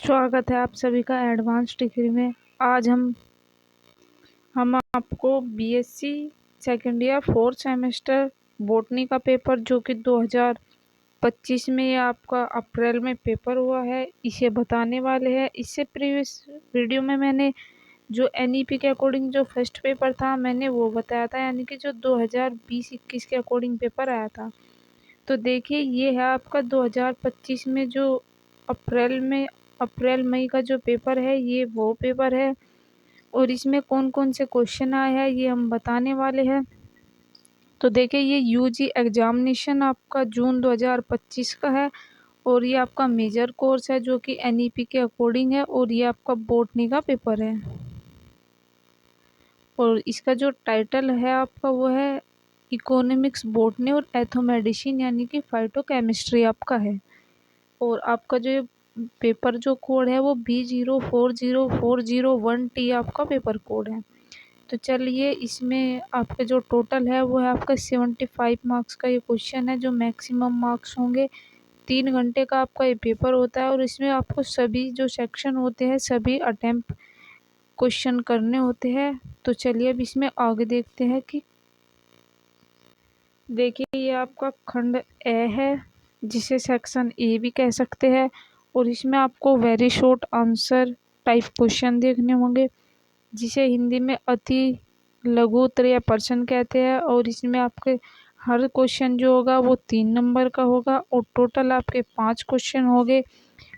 स्वागत है आप सभी का एडवांस डिग्री में। आज हम आपको BSc second year fourth semester botany का पेपर जो कि 2025 में या आपका अप्रैल में पेपर हुआ है, इसे बताने वाले हैं। इससे प्रीवियस वीडियो में मैंने जो एनईपी के अकॉर्डिंग जो फर्स्ट पेपर था मैंने वो बताया था, यानी कि जो 2020-21 के अकॉर्डिंग पेपर आया था। तो देखिए ये है आपका 2025 में जो अप्रैल मई का जो पेपर है, ये वो पेपर है और इसमें कौन कौन से क्वेश्चन आए हैं ये हम बताने वाले हैं। तो देखिए ये यूजी एग्जामिनेशन आपका जून 2025 का है और ये आपका मेजर कोर्स है जो कि एनईपी के अकॉर्डिंग है और ये आपका बॉटनी का पेपर है। और इसका जो टाइटल है आपका वो है इकोनॉमिक्स, बॉटनी और एथोमेडिसिन, यानी कि फाइटोकेमिस्ट्री आपका है। और आपका जो पेपर जो कोड है वो B040401T आपका पेपर कोड है। तो चलिए इसमें आपका जो टोटल है वो है आपका 75 मार्क्स का ये क्वेश्चन है, जो मैक्सिमम मार्क्स होंगे। 3 घंटे का आपका ये पेपर होता है और इसमें आपको सभी जो सेक्शन होते हैं सभी अटेम्प्ट क्वेश्चन करने होते हैं। तो चलिए अब इसमें आगे देखते हैं कि देखिए ये आपका खंड ए है जिसे सेक्शन ए भी कह सकते हैं और इसमें आपको very short answer type question देखने होंगे जिसे हिंदी में अति लघु उत्तर या प्रश्न कहते हैं। और इसमें आपके हर क्वेश्चन जो होगा वो 3 नंबर का होगा और टोटल आपके 5 क्वेश्चन होंगे।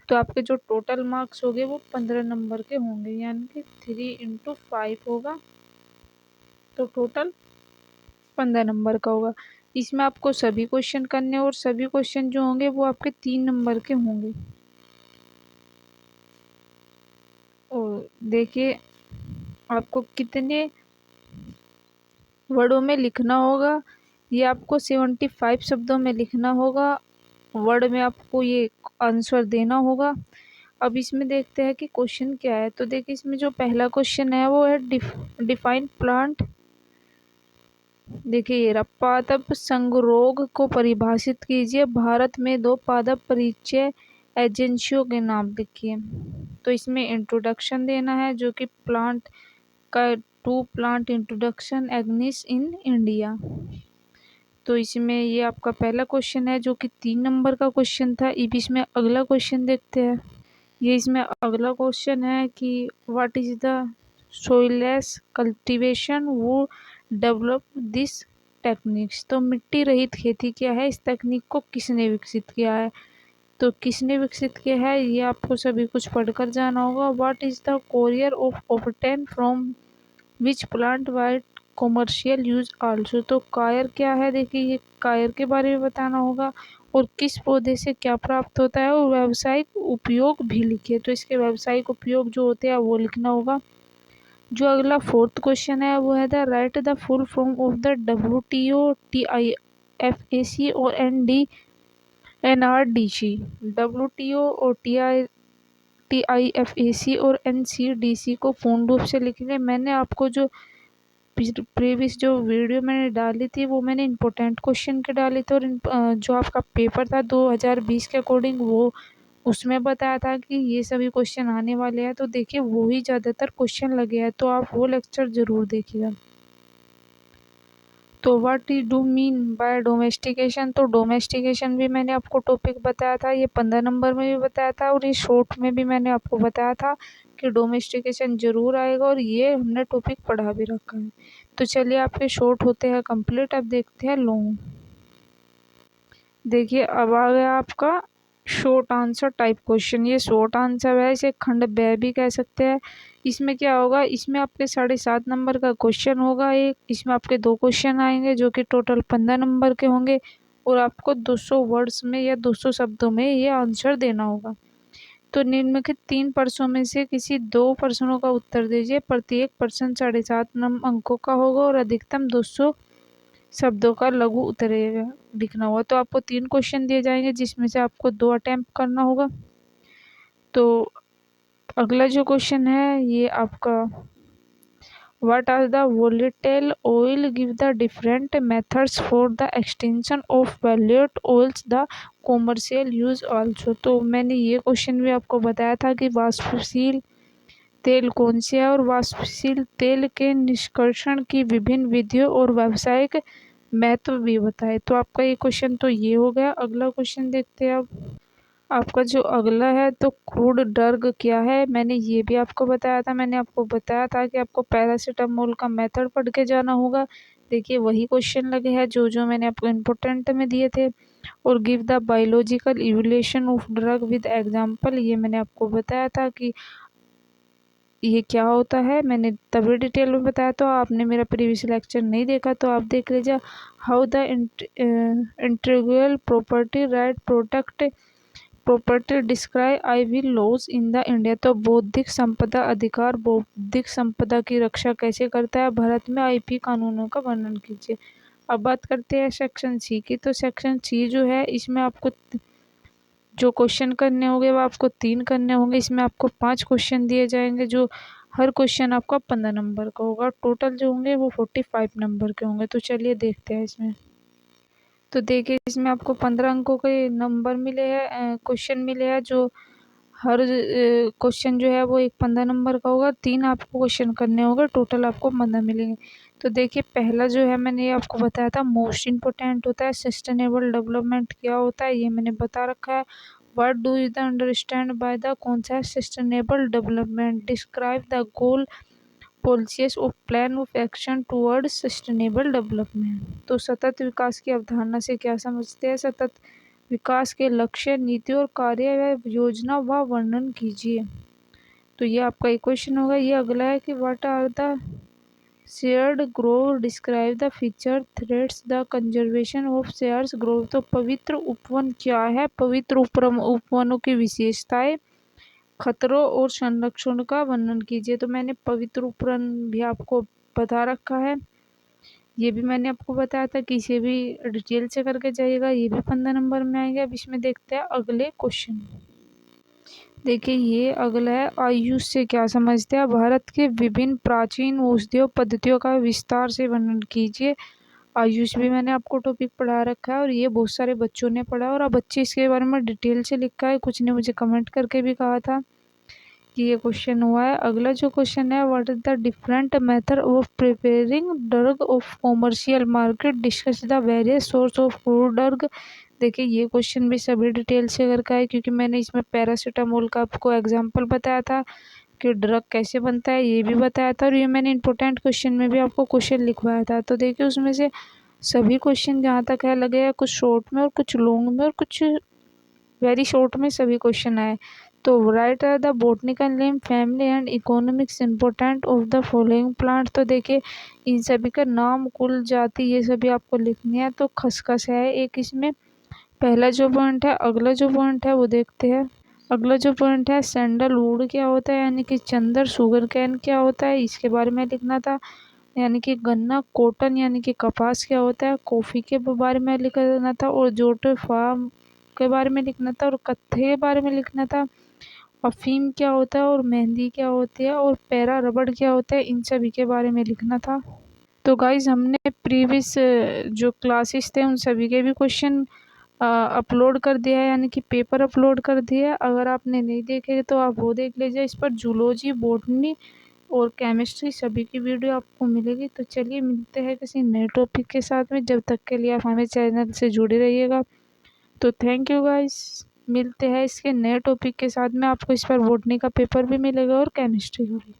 तो आपके जो टोटल मार्क्स होंगे वो 15 नंबर के होंगे, यानी कि 3 × 5 होगा, तो टोटल 15 नंबर का होगा। इसमें आपको सभी क्वेश्चन करने और सभी क्वेश्चन जो होंगे वो आपके 3 नंबर के होंगे। और देखिए आपको कितने वर्डों में लिखना होगा, ये आपको 75 शब्दों में लिखना होगा। वर्ड में आपको ये आंसर देना होगा। अब इसमें देखते हैं कि क्वेश्चन क्या है। तो देखिए इसमें जो पहला क्वेश्चन है वो है डिफाइन प्लांट। देखिए ये पादप संगरोध को परिभाषित कीजिए। भारत में 2 पादप परिचय एजेंसियों के नाम लिखिए। तो इसमें इंट्रोडक्शन देना है जो कि प्लांट का 2 plant introduction Ignis in India. तो इसमें ये आपका पहला क्वेश्चन है जो कि 3 नंबर का क्वेश्चन था। अब इसमें अगला क्वेश्चन देखते हैं। ये इसमें अगला क्वेश्चन है कि व्हाट इज द सोइलेस कल्टीवेशन वो डेवलप दिस टेक्निक्स। तो मिट्टी रहित खेती क्या है, इस तकनीक को किसने विकसित किया है। तो किसने विकसित किया है ये आपको सभी कुछ पढ़कर जाना होगा। What is the courier of obtain from which plant white commercial use also. तो कायर क्या है, देखिए ये कायर के बारे में बताना होगा और किस पौधे से क्या प्राप्त होता है और व्यावसायिक उपयोग भी लिखिए। तो इसके व्यावसायिक उपयोग जो होते हैं वो लिखना होगा। जो अगला फोर्थ क्वेश्चन है वो है the right the full form of the WTO, TIFAC और NRDC। WTO और TIFAC और NCDC को पूर्ण रूप से लिखेंगे। मैंने आपको जो प्रीवियस जो वीडियो मैंने डाली थी वो मैंने इम्पोर्टेंट क्वेश्चन के डाले थे और जो आपका पेपर था 2020 के अकॉर्डिंग वो उसमें बताया था कि ये सभी क्वेश्चन आने वाले हैं। तो देखिए वो ही ज़्यादातर क्वेश्चन लगे हैं, तो आप वो लेक्चर ज़रूर देखिएगा। तो what you do mean by domestication. तो डोमेस्टिकेशन भी मैंने आपको टॉपिक बताया था, ये 15 नंबर में भी बताया था और ये शॉर्ट में भी मैंने आपको बताया था कि डोमेस्टिकेशन ज़रूर आएगा और ये हमने टॉपिक पढ़ा भी रखा है। तो चलिए आपके शॉर्ट होते हैं कंप्लीट। अब देखते हैं लॉन्ग। देखिए अब आ गया आपका शॉर्ट आंसर टाइप क्वेश्चन। ये शॉर्ट आंसर है, इसे खंड ब भी कह सकते हैं। इसमें क्या होगा, इसमें आपके 7.5 नंबर का क्वेश्चन होगा एक। इसमें आपके 2 क्वेश्चन आएंगे जो कि टोटल 15 नंबर के होंगे और आपको 200 वर्ड्स में या 200 शब्दों में ये आंसर देना होगा। तो निम्नलिखित 3 प्रश्नों में से किसी 2 प्रश्नों का उत्तर दीजिए। प्रत्येक प्रश्न 7.5 अंकों का होगा और अधिकतम 200 शब्दों का लघु उत्तर लिखना होगा। तो आपको 3 क्वेश्चन दिए जाएंगे जिसमें से आपको 2 अटेम्प्ट करना होगा। तो अगला जो क्वेश्चन है ये आपका What are the volatile oil? Give the different methods for the extension of volatile oils the commercial use also। तो मैंने ये क्वेश्चन भी आपको बताया था कि वाष्पशील तेल कौन से है और वाष्पशील तेल के निष्कर्षण की विभिन्न विधियों और व्यावसायिक महत्व भी बताए। तो आपका ये क्वेश्चन तो ये हो गया। अगला क्वेश्चन देखते हैं अब। आपका जो अगला है तो क्रूड ड्रग क्या है, मैंने ये भी आपको बताया था। मैंने आपको बताया था कि आपको पैरासीटामोल का मेथड पढ़ के जाना होगा। देखिए वही क्वेश्चन लगे हैं जो जो मैंने आपको इम्पोर्टेंट में दिए थे। और give the biological evolution of drug with example, ये मैंने आपको बताया था कि ये क्या होता है, मैंने तभी डिटेल में बताया। तो आपने मेरा प्रीवियस लेक्चर नहीं देखा तो आप देख लीजिए। How the integral property right protect property describe I will laws in the India. तो बौद्धिक संपदा अधिकार बौद्धिक संपदा की रक्षा कैसे करता है भारत में, आईपी कानूनों का वर्णन कीजिए। अब बात करते हैं सेक्शन सी की। तो सेक्शन सी जो है इसमें आपको जो क्वेश्चन करने होंगे वो आपको 3 करने होंगे। इसमें आपको 5 क्वेश्चन दिए जाएंगे जो हर क्वेश्चन आपका 15 नंबर का होगा। टोटल जो होंगे वो 45 नंबर के होंगे। तो चलिए देखते हैं इसमें। तो देखिए इसमें आपको 15 अंकों के नंबर मिले हैं, क्वेश्चन मिले हैं। जो हर क्वेश्चन जो है वो एक 15 नंबर का होगा। 3 आपको क्वेश्चन करने होंगे, टोटल आपको 15 मिलेंगे। तो देखिए पहला जो है मैंने ये आपको बताया था मोस्ट इम्पोर्टेंट होता है सस्टेनेबल डेवलपमेंट क्या होता है, ये मैंने बता रखा है। What do you the understand by the concept sustainable development, describe the goal policies of plan of action towards sustainable development. तो सतत विकास की अवधारणा से क्या समझते हैं, सतत विकास के लक्ष्य नीति और कार्य व योजना व वर्णन कीजिए। तो ये आपका एक क्वेश्चन होगा। ये अगला है कि what are the shared grove, describe the feature threats the conservation of shares grove. तो पवित्र उपवन क्या है, पवित्र उपवनों की विशेषताएं, खतरों और संरक्षण का वर्णन कीजिए। तो मैंने पवित्र उपवन भी आपको बता रखा है, ये भी मैंने आपको बताया था कि इसे भी डिटेल से करके जाइएगा, ये भी 15 नंबर में आएंगे। अब इसमें देखते हैं अगले क्वेश्चन। देखिए ये अगला है आयुष से क्या समझते हैं, भारत के विभिन्न प्राचीन औषधीय पद्धतियों का विस्तार से वर्णन कीजिए। आयुष भी मैंने आपको टॉपिक पढ़ा रखा है और ये बहुत सारे बच्चों ने पढ़ा और अब बच्चे इसके बारे में डिटेल से लिखा है। कुछ ने मुझे कमेंट करके भी कहा था कि ये क्वेश्चन हुआ है। अगला जो क्वेश्चन है what is the different method of preparing drug of commercial market, discuss the various source of crude drug. देखिए ये क्वेश्चन भी सभी डिटेल से करका है क्योंकि मैंने इसमें पैरासीटामोल का आपको एग्जांपल बताया था कि ड्रग कैसे बनता है, ये भी बताया था। और ये मैंने इंपॉर्टेंट क्वेश्चन में भी आपको क्वेश्चन लिखवाया था। तो देखिए उसमें से सभी क्वेश्चन जहाँ तक है लगे हैं, कुछ शॉर्ट में और कुछ लॉन्ग में और कुछ वेरी शॉर्ट में सभी क्वेश्चन आए। तो write are the botanical name, family and economics important of the following plant. तो देखिए इन सभी का नाम, कुल, जाति, ये सभी आपको लिखनी है। तो खसखस है एक इसमें पहला जो पॉइंट है। अगला जो पॉइंट है वो देखते हैं। अगला जो पॉइंट है सैंडलवुड क्या होता है, यानी कि चंदर, शुगर कैन क्या होता है, इसके बारे में लिखना था। यानी कि गन्ना, कॉटन यानी कि कपास क्या होता है, कॉफ़ी के बारे में लिखना था। और जोटे फार्म के बारे में लिखना था और कत्थे के बारे में लिखना था। अफीम क्या होता है और मेहंदी क्या होती है और पैरा रबड़ क्या होता है, इन सभी के बारे में लिखना था। तो गाइज हमने प्रीवियस जो क्लासेस थे उन सभी के भी क्वेश्चन अपलोड कर दिया है, यानी कि पेपर अपलोड कर दिया है। अगर आपने नहीं देखे तो आप वो देख लीजिए। इस पर जूलॉजी, बॉटनी और केमिस्ट्री सभी की वीडियो आपको मिलेगी। तो चलिए मिलते हैं किसी नए टॉपिक के साथ में, जब तक के लिए आप हमें चैनल से जुड़े रहिएगा। तो थैंक यू गाइस, मिलते हैं इसके नए टॉपिक के साथ में। आपको इस पर बॉटनी का पेपर भी मिलेगा और केमिस्ट्री का भी।